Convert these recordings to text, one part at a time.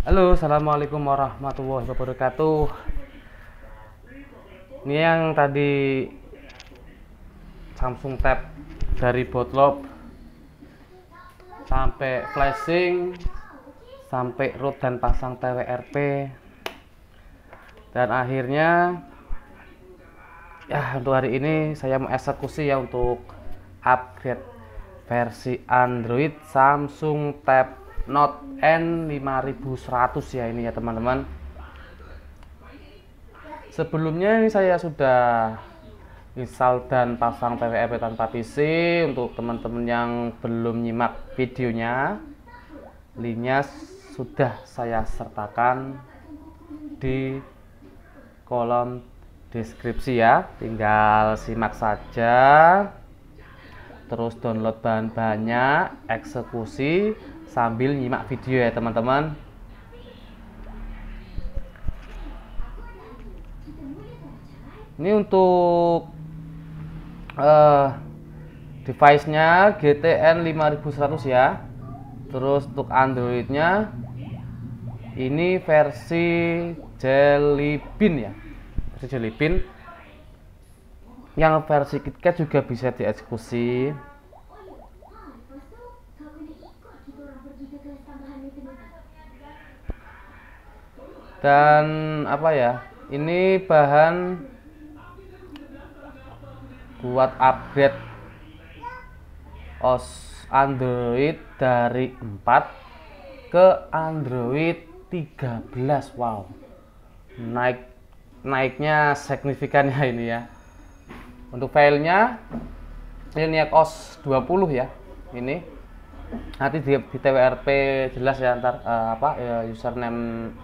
Halo, assalamualaikum warahmatullahi wabarakatuh. Ini yang tadi Samsung Tab dari botlop sampai flashing, sampai root dan pasang TWRP, dan akhirnya ya untuk hari ini saya mau eksekusi ya untuk upgrade versi Android Samsung Tab Note N5100 ya ini ya teman-teman. Sebelumnya ini saya sudah install dan pasang TWRP tanpa PC. Untuk teman-teman yang belum nyimak videonya, linknya sudah saya sertakan di kolom deskripsi ya, tinggal simak saja, terus download bahan-bahannya, eksekusi sambil nyimak video ya teman-teman. Ini untuk device-nya GTN 5100 ya. Terus untuk Android-nya ini versi Jelly Bean ya, versi Jelly Bean. Yang versi KitKat juga bisa dieksekusi. Dan apa ya, ini bahan buat upgrade OS Android dari 4 ke Android 13. Wow, naiknya signifikan ya ini ya. Untuk filenya ini OS 20 ya, ini nanti di TWRP jelas ya ntar username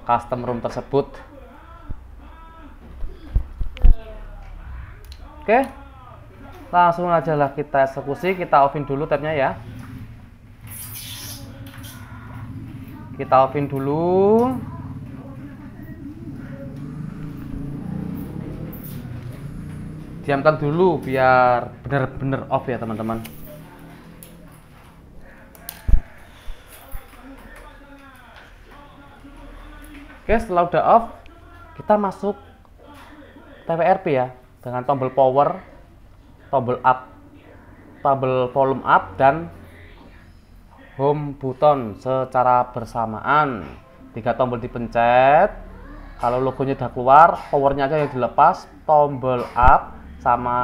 custom ROM tersebut. Oke, langsung aja lah kita eksekusi. Kita offin dulu tabnya ya. Kita offin dulu. Diamkan dulu biar benar-benar off ya teman-teman. Oke, setelah udah off, kita masuk TWRP ya, dengan tombol power, tombol up, tombol volume up, dan home button secara bersamaan. 3 tombol dipencet. Kalau logonya udah keluar, powernya aja yang dilepas, tombol up sama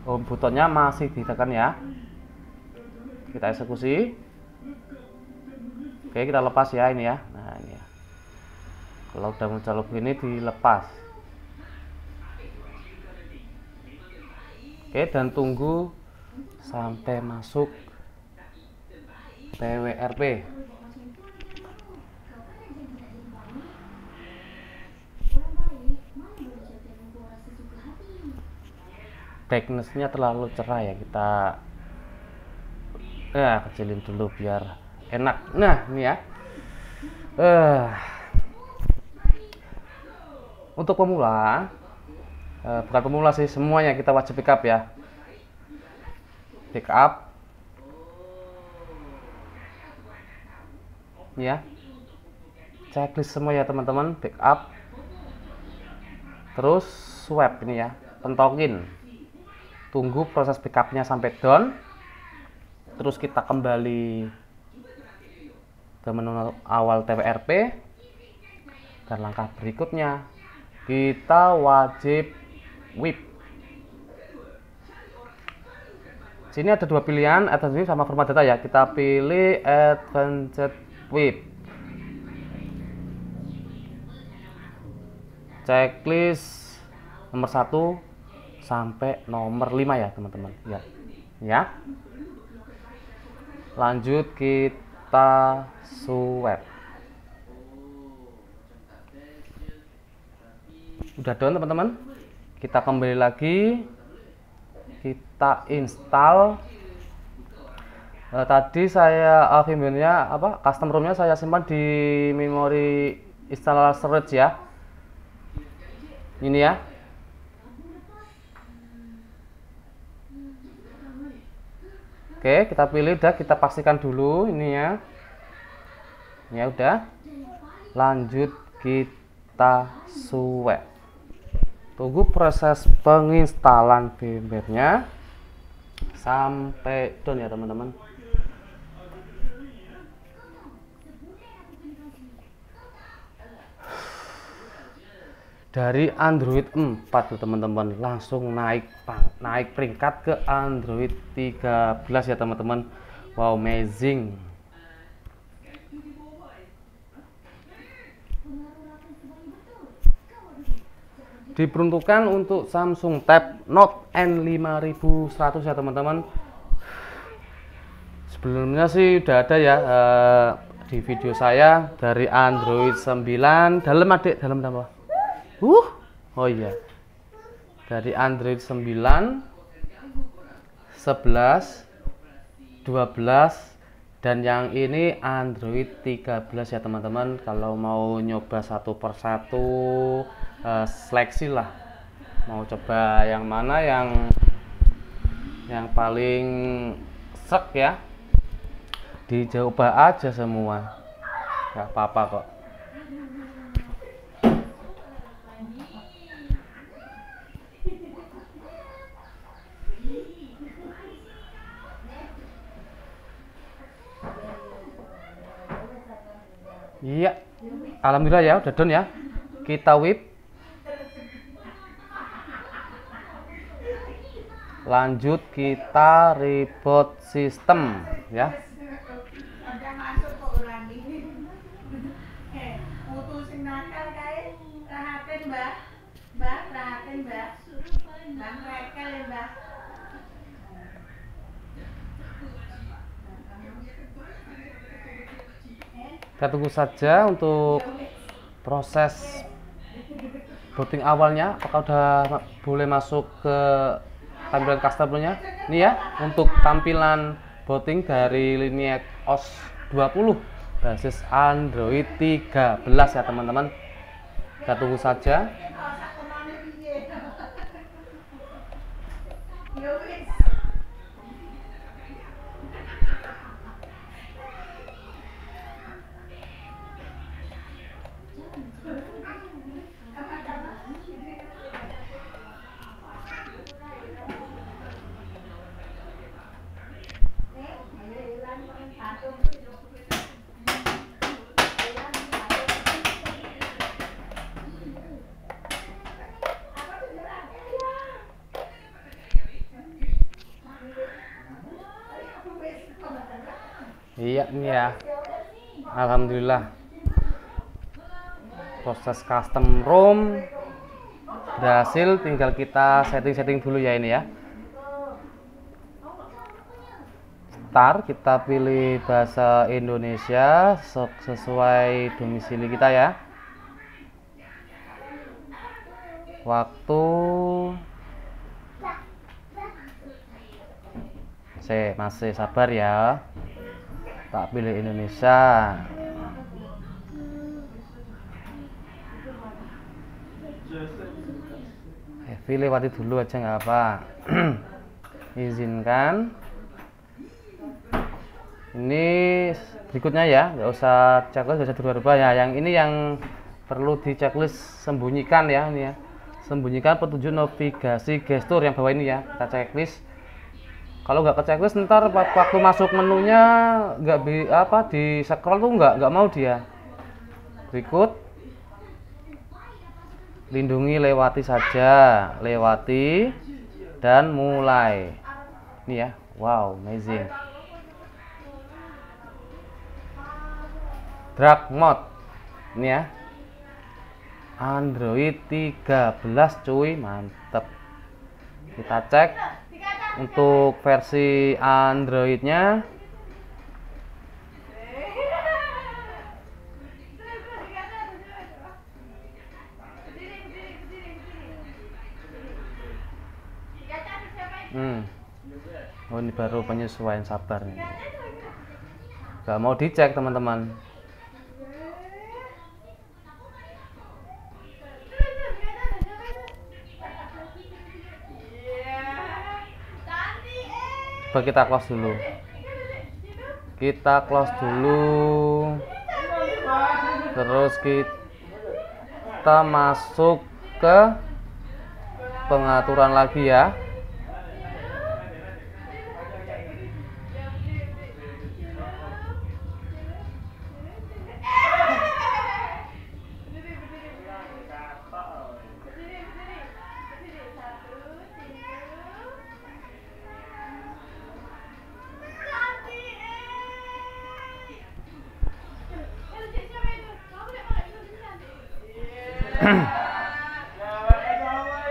home buttonnya masih ditekan ya. Kita eksekusi. Oke, kita lepas ya ini ya. Nah ini ya, kalau udah muncul logo ini dilepas. Oke, dan tunggu sampai masuk TWRP. Brightness-nya terlalu cerah ya, kita kecilin dulu biar enak. Nah ini ya, untuk pemula, bukan pemula sih, semuanya kita wajib backup ya. Backup ya, checklist semua ya teman-teman. Backup, terus swap ini ya, pentokin, tunggu proses backupnya sampai down, terus kita kembali ke menu awal TWRP, dan langkah berikutnya kita wajib WIP. Sini ada 2 pilihan, Advanced WIP sama format data ya. Kita pilih Advanced WIP. Checklist nomor 1 sampai nomor 5 ya teman-teman ya. Ya. Lanjut kita swap. Udah done teman-teman. Kita kembali lagi, kita install. Tadi saya firmware-nya custom ROM-nya saya simpan di memori installer storage ya. Ini ya. Oke, kita pilih, udah kita pastikan dulu ini ya. Ya udah, lanjut kita suwek. Tunggu proses penginstalan firmware-nya sampai done ya teman-teman. Dari Android 4 teman-teman langsung naik peringkat ke Android 13 ya teman-teman. Wow, amazing. Diperuntukkan untuk Samsung Tab Note N5100 ya teman-teman. Sebelumnya sih udah ada ya di video saya dari Android 9 dalam apa? Oh iya, dari Android 9, 11, 12, dan yang ini Android 13 ya teman-teman. Kalau mau nyoba satu persatu, seleksi lah, mau coba yang mana yang paling sek ya, dicoba aja semua, nggak apa-apa kok. Iya, alhamdulillah ya, udah done ya. Kita whip. Lanjut kita reboot sistem ya. Kita tunggu saja untuk proses booting awalnya, apakah udah boleh masuk ke tampilan customernya. Ini ya untuk tampilan booting dari Lineage OS 20 basis Android 13 ya teman-teman. Kita tunggu saja. Iya, ini ya. Alhamdulillah. Proses custom ROM berhasil, tinggal kita setting-setting dulu ya ini ya. Start, kita pilih bahasa Indonesia sesuai domisili kita ya. Waktu masih sabar ya. Tak pilih Indonesia. Lewati dulu aja nggak apa. Izinkan. Ini berikutnya ya, nggak usah checklist, nggak usah dirubah ya. Yang ini yang perlu di checklist, sembunyikan ya ini ya. Sembunyikan petunjuk navigasi gestur yang bawah ini ya. Kita checklist. Kalau nggak ke checklist ntar waktu masuk menunya nggak di scroll tuh nggak mau dia. Berikut, lindungi, lewati saja, lewati dan mulai. Ini ya, wow, amazing. Dark mode, ini ya, Android 13 cuy, mantep. Kita cek untuk versi Androidnya. Oh, ini baru penyesuaian, sabar nih. Gak mau dicek teman-teman. Coba kita close dulu. terus kita masuk ke pengaturan lagi ya.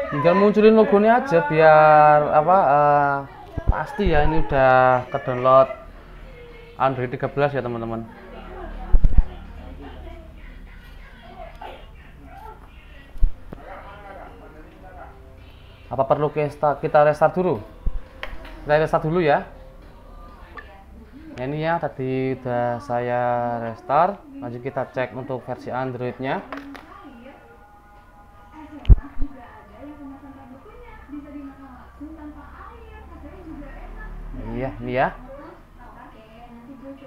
Tinggal munculin logonya aja biar apa pasti ya ini udah ke download Android 13 ya teman-teman. Apa perlu kita restart dulu? Kita restart dulu ya. Nah, ini ya tadi udah saya restart. Lanjut kita cek untuk versi Androidnya. Iya, ini ya.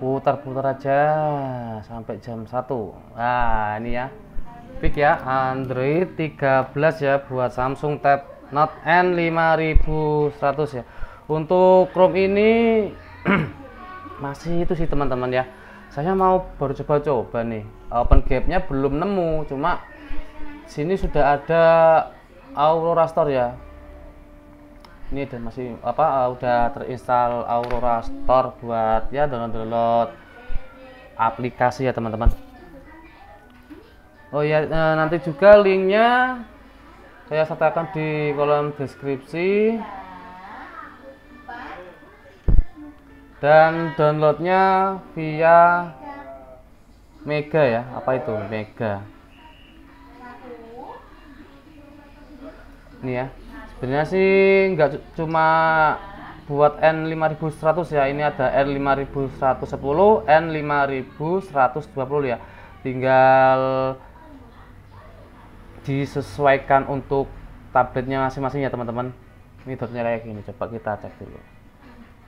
Putar-putar aja sampai jam 1. Nah, ini ya. Fix ya, Android 13 ya buat Samsung Tab Note N5100 ya. Untuk Chrome ini masih itu sih teman-teman ya. Saya mau baru coba-coba nih. Open Gap-nya belum nemu, cuma sini sudah ada Aurora Store ya. Ini dan masih udah terinstall Aurora Store buat ya download aplikasi ya teman-teman. Oh ya, nanti juga linknya saya sertakan di kolom deskripsi dan downloadnya via Mega ya. Apa itu Mega? Ini ya. Sebenarnya sih nggak cuma buat N5100 ya, ini ada N5110, N5120 ya. Tinggal disesuaikan untuk tabletnya masing-masing ya teman-teman. Ini dotnya kayak gini, coba kita cek dulu.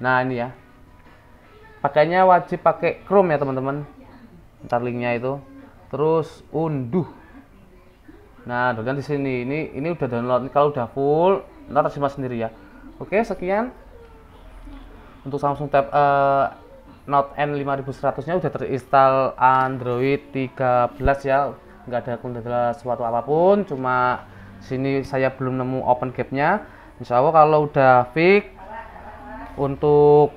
Nah ini ya, pakainya wajib pakai Chrome ya teman-teman. Ntar linknya itu, terus unduh. Nah, download di sini. Ini udah download. Kalau udah full, ntar terima sendiri ya. Oke, sekian untuk Samsung Tab Note N5100-nya udah terinstall Android 13 ya. Nggak ada kendala suatu apapun. Cuma sini saya belum nemu Open Gap-nya. Insya Allah kalau udah fix untuk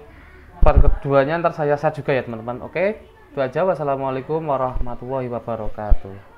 part keduanya ntar saya share juga ya teman-teman. Oke, itu aja. Wassalamualaikum warahmatullahi wabarakatuh.